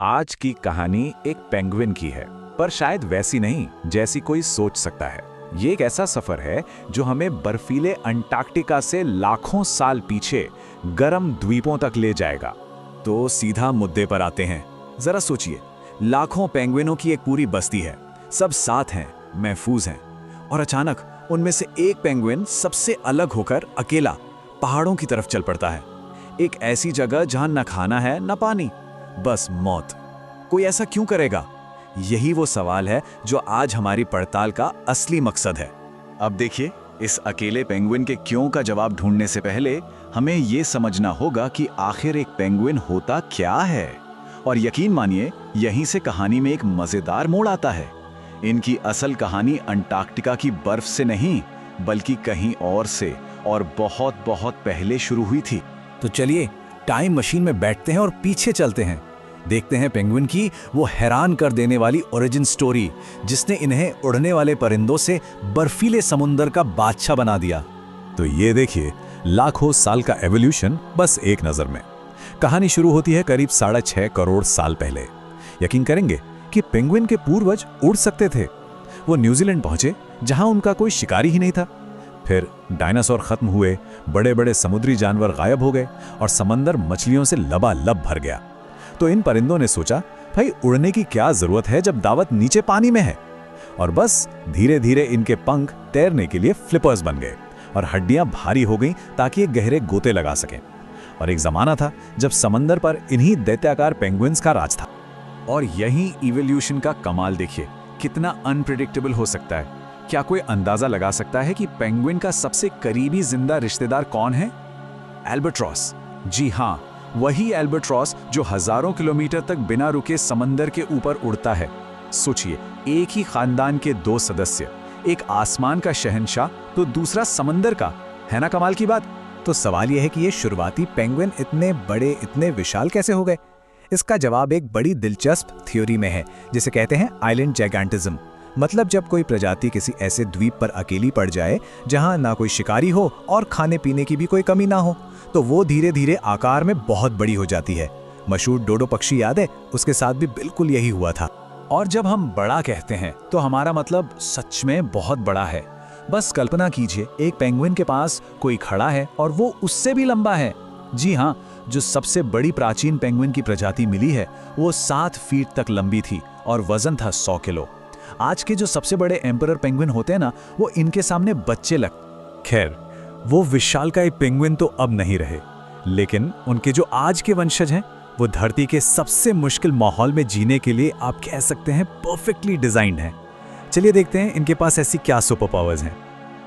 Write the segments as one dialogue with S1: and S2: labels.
S1: आज की कहानी एक पेंगुइन की है, पर शायद वैसी नहीं जैसी कोई सोच सकता है। ये एक ऐसा सफर है जो हमें बर्फीले अंटार्कटिका से लाखों साल पीछे गर्म द्वीपों तक ले जाएगा।
S2: तो सीधा मुद्दे पर आते हैं। जरा सोचिए, लाखों पेंगुइनों की एक पूरी बस्ती है, सब साथ हैं, महफूज हैं, और अचानक उनमें से एक पेंगुइन सबसे अलग होकर अकेला पहाड़ों की तरफ चल पड़ता है। एक ऐसी जगह जहां न खाना है न पानी, बस मौत। कोई ऐसा क्यों करेगा? यही वो सवाल है जो आज हमारी पड़ताल का असली मकसद है। अब देखिए, इस अकेले पेंगुइन के क्यों का जवाब ढूंढने से पहले हमें ये समझना होगा कि आखिर एक पेंगुइन होता क्या है। और यकीन मानिए, यहीं से कहानी में एक मजेदार मोड़ आता है। इनकी असल कहानी अंटार्कटिका की बर्फ से नहीं, बल्कि कहीं और से, और बहुत बहुत पहले शुरू हुई थी। तो चलिए टाइम मशीन में बैठते हैं और पीछे चलते हैं। देखते हैं पेंगुइन की वो हैरान कर देने वाली ओरिजिन स्टोरी, जिसने इन्हें उड़ने वाले परिंदों से बर्फीले समुंदर का बादशाह बना दिया।
S1: तो ये देखिए, लाखों साल का एवोल्यूशन बस एक नजर में। कहानी शुरू होती है करीब 6.5 करोड़ साल पहले। यकीन करेंगे कि पेंगुइन के पूर्वज उड़ सकते थे। वो न्यूजीलैंड पहुंचे, जहां उनका कोई शिकारी ही नहीं था। फिर डायनासोर खत्म हुए, बड़े बड़े समुद्री जानवर गायब हो गए और समंदर मछलियों से लबालब भर गया। तो इन परिंदों ने सोचा, भाई उड़ने की क्या जरूरत है जब दावत नीचे पानी में है। और बस धीरे धीरे इनके पंख तैरने के लिए फ्लिपर्स बन गए और हड्डियां भारी हो गईं ताकि ये गहरे गोते लगा सकें। और एक जमाना था जब समंदर पर इन्हीं दैत्याकार पेंगुइन्स का राज था। और यही इवोल्यूशन का कमाल देखिए, कितना अनप्रेडिक्टेबल हो सकता है। क्या कोई अंदाजा लगा सकता है कि पेंगुइन का सबसे करीबी जिंदा रिश्तेदार कौन है? एल्बाट्रॉस। जी हाँ, वही एल्बाट्रॉस जो हजारों किलोमीटर तक बिना रुके समंदर के ऊपर उड़ता है। सोचिए, एक ही खानदान के दो सदस्य, एक आसमान का शहंशाह तो दूसरा समंदर का। है ना कमाल की बात?
S2: तो सवाल यह है कि ये शुरुआती पेंगुइन इतने बड़े, इतने विशाल कैसे हो गए? इसका जवाब एक बड़ी दिलचस्प थ्योरी में है, जिसे कहते हैं आइलैंड जैगेंटिज्म। मतलब जब कोई प्रजाति किसी ऐसे द्वीप पर अकेली पड़ जाए जहां ना कोई शिकारी हो और खाने पीने की भी कोई कमी ना हो, तो वो धीरे धीरे आकार में बहुत बड़ी हो जाती है। मशहूर डोडो पक्षी याद है? उसके साथ भी बिल्कुल यही हुआ था। और जब हम बड़ा कहते हैं तो हमारा मतलब सच में बहुत बड़ा है। बस कल्पना कीजिए, एक पेंगुइन के पास कोई खड़ा है और वो उससे भी लंबा है। जी हाँ, जो सबसे बड़ी प्राचीन पेंगुइन की प्रजाति मिली है वो 7 फीट तक लंबी थी और वजन था 100 किलो। आज के जो सबसे बड़े एम्परर पेंगुइन होते हैं ना, वो इनके सामने बच्चे
S1: खैर, वो विशालकाय पेंगुइन तो अब नहीं रहे, लेकिन उनके जो आज के वंशज हैं वो धरती के सबसे मुश्किल माहौल में जीने के लिए आप कह सकते हैं परफेक्टली डिजाइन्ड हैं। चलिए देखते हैं इनके पास ऐसी क्या सुपर पावर्स हैं।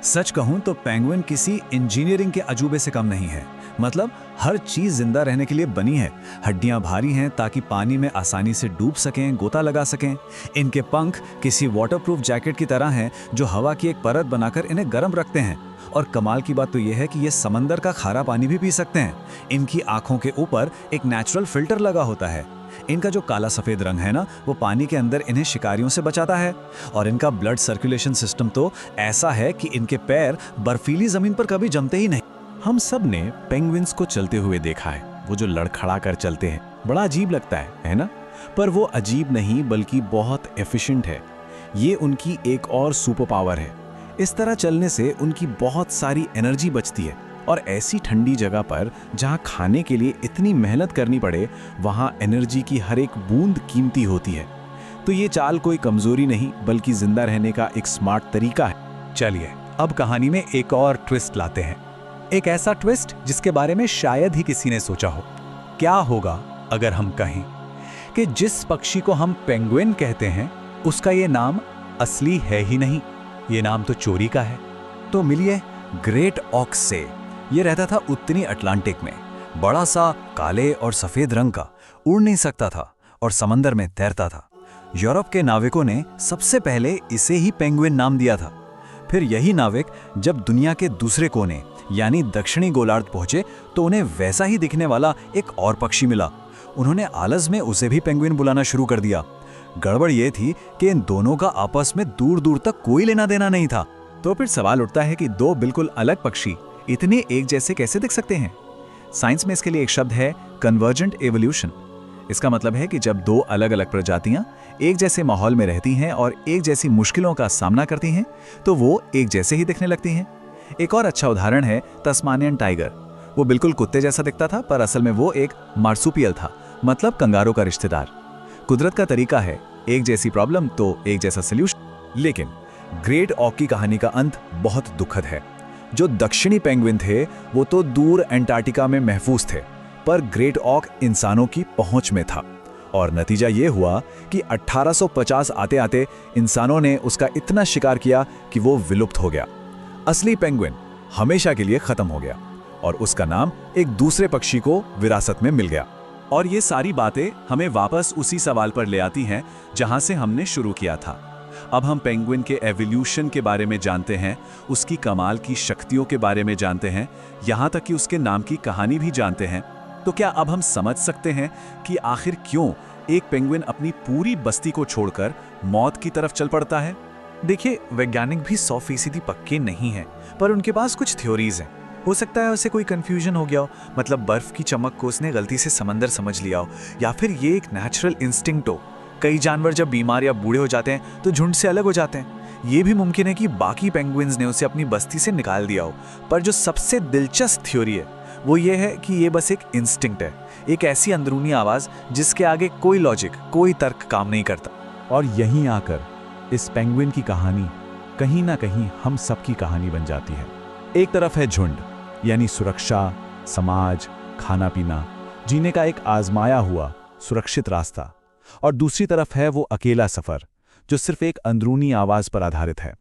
S2: सच कहूं तो पेंगुइन किसी इंजीनियरिंग के अजूबे से कम नहीं है। मतलब हर चीज जिंदा रहने के लिए बनी है। हड्डियां भारी हैं ताकि पानी में आसानी से डूब सकें, गोता लगा सकें। इनके पंख किसी वाटरप्रूफ जैकेट की तरह हैं जो हवा की एक परत बनाकर इन्हें गर्म रखते हैं। और कमाल की बात तो यह है कि ये समंदर का खारा पानी भी पी सकते हैं। इनकी आंखों के ऊपर एक नेचुरल फिल्टर लगा होता है। इनका जो काला सफेद रंग है ना, वो पानी के अंदर इन्हें शिकारियों से बचाता है। और इनका ब्लड सर्कुलेशन सिस्टम तो ऐसा है कि इनके पैर बर्फीली जमीन पर कभी जमते ही नहीं।
S1: हम सब ने पेंगुइन्स को चलते हुए देखा है। वो जो लड़खड़ा कर चलते हैं, बड़ा अजीब लगता है ना? पर वो अजीब नहीं बल्कि बहुत एफिशिएंट है। ये उनकी एक और सुपर पावर है। इस तरह चलने से उनकी बहुत सारी एनर्जी बचती है। और ऐसी ठंडी जगह पर जहां खाने के लिए इतनी मेहनत करनी पड़े, वहां एनर्जी की हर एक बूंद कीमती होती है। तो ये चाल कोई कमजोरी नहीं बल्कि जिंदा रहने का एक स्मार्ट तरीका है। चलिए अब कहानी में एक और ट्विस्ट लाते हैं। एक ऐसा ट्विस्ट जिसके बारे में शायद ही किसी ने सोचा हो। क्या होगा अगर हम कहें कि जिस पक्षी को हम पेंगुइन कहते हैं उसका ये नाम असली है ही नहीं, ये नाम तो चोरी का है। तो मिलिए ग्रेट ऑक्स से। ये रहता था उत्तरी अटलांटिक में, बड़ा सा, काले और सफेद रंग का, उड़ नहीं सकता था और समंदर में तैरता था। यूरोप के नाविकों ने सबसे पहले इसे ही पेंगुइन नाम दिया था। फिर यही नाविक जब दुनिया के दूसरे कोने यानी दक्षिणी गोलार्ध पहुंचे तो उन्हें वैसा ही दिखने वाला एक और पक्षी मिला। उन्होंने आलस में उसे भी पेंगुइन बुलाना शुरू कर दिया। गड़बड़ यह थी कि इन दोनों का आपस में दूर दूर तक कोई लेना देना नहीं था। तो फिर सवाल उठता है कि दो बिल्कुल अलग पक्षी इतने एक जैसे कैसे दिख सकते हैं? साइंस में इसके लिए एक शब्द है कन्वर्जेंट एवोल्यूशन।
S2: इसका मतलब है कि जब दो अलग अलग प्रजातियां एक जैसे माहौल में रहती हैं और एक जैसी मुश्किलों का सामना करती हैं तो वो एक जैसे ही दिखने लगती हैं। एक और अच्छा उदाहरण है तस्मानियन टाइगर। वो बिल्कुल कुत्ते जैसा दिखता था पर असल में वो एक मार्सुपियल था, मतलब कंगारों का रिश्तेदार। कुदरत का तरीका है, एक जैसी प्रॉब्लम तो एक जैसा सल्यूशन। लेकिन ग्रेट ऑक की कहानी का अंत बहुत दुखद है। जो दक्षिणी पेंगुइन थे वो तो दूर अंटार्कटिका में महफूज थे, पर ग्रेट ऑक इंसानों की पहुंच में था और नतीजा ये हुआ कि 1850 आते आते इंसानों ने उसका इतना शिकार किया कि वो विलुप्त हो गया। असली पेंगुइन हमेशा के लिए खत्म हो गया और उसका नाम एक दूसरे पक्षी को विरासत में मिल गया। और ये सारी बातें हमें वापस उसी सवाल पर ले आती हैं जहां से हमने शुरू किया था। अब हम पेंगुइन के एवोल्यूशन के बारे में जानते हैं, उसकी कमाल की शक्तियों के बारे में जानते हैं, यहाँ तक कि उसके नाम की कहानी भी जानते हैं। तो क्या अब हम समझ सकते हैं कि आखिर क्यों एक पेंगुइन अपनी पूरी बस्ती को छोड़कर मौत की तरफ चल पड़ता है?
S3: देखिए, वैज्ञानिक भी 100% पक्के नहीं हैं, पर उनके पास कुछ थ्योरीज हैं। हो सकता है उसे कोई कंफ्यूजन हो गया हो, मतलब बर्फ की चमक को उसने गलती से समंदर समझ लिया हो, या फिर ये एक नेचुरल इंस्टिंक्ट हो। कई जानवर जब बीमार या बूढ़े हो जाते हैं तो झुंड से अलग हो जाते हैं। ये भी मुमकिन है कि बाकी पेंगुइन्स ने उसे अपनी बस्ती से निकाल दिया हो। पर जो सबसे दिलचस्प थ्योरी है वो ये है कि ये बस एक इंस्टिंक्ट है, एक ऐसी अंदरूनी आवाज़ जिसके आगे कोई लॉजिक, कोई तर्क काम नहीं करता।
S1: और यहीं आकर इस पेंगुइन की कहानी कहीं ना कहीं हम सबकी कहानी बन जाती है। एक तरफ है झुंड, यानी सुरक्षा, समाज, खाना पीना, जीने का एक आजमाया हुआ सुरक्षित रास्ता। और दूसरी तरफ है वो अकेला सफर जो सिर्फ एक अंदरूनी आवाज पर आधारित है,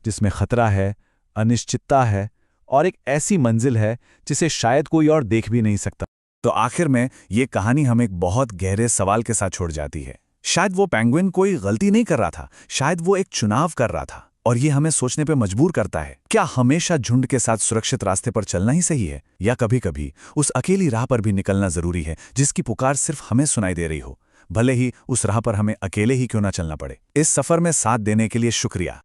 S1: जिसमें खतरा है, अनिश्चितता है और एक ऐसी मंजिल है जिसे शायद कोई और देख भी नहीं सकता।
S2: तो आखिर में ये कहानी हमें एक बहुत गहरे सवाल के साथ छोड़ जाती है। शायद वो पेंगुइन कोई गलती नहीं कर रहा था, शायद वो एक चुनाव कर रहा था। और ये हमें सोचने पे मजबूर करता है, क्या हमेशा झुंड के साथ सुरक्षित रास्ते पर चलना ही सही है, या कभी-कभी उस अकेली राह पर भी निकलना जरूरी है जिसकी पुकार सिर्फ हमें सुनाई दे रही हो, भले ही उस राह पर हमें अकेले ही क्यों ना चलना पड़े। इस सफर में साथ देने के लिए शुक्रिया।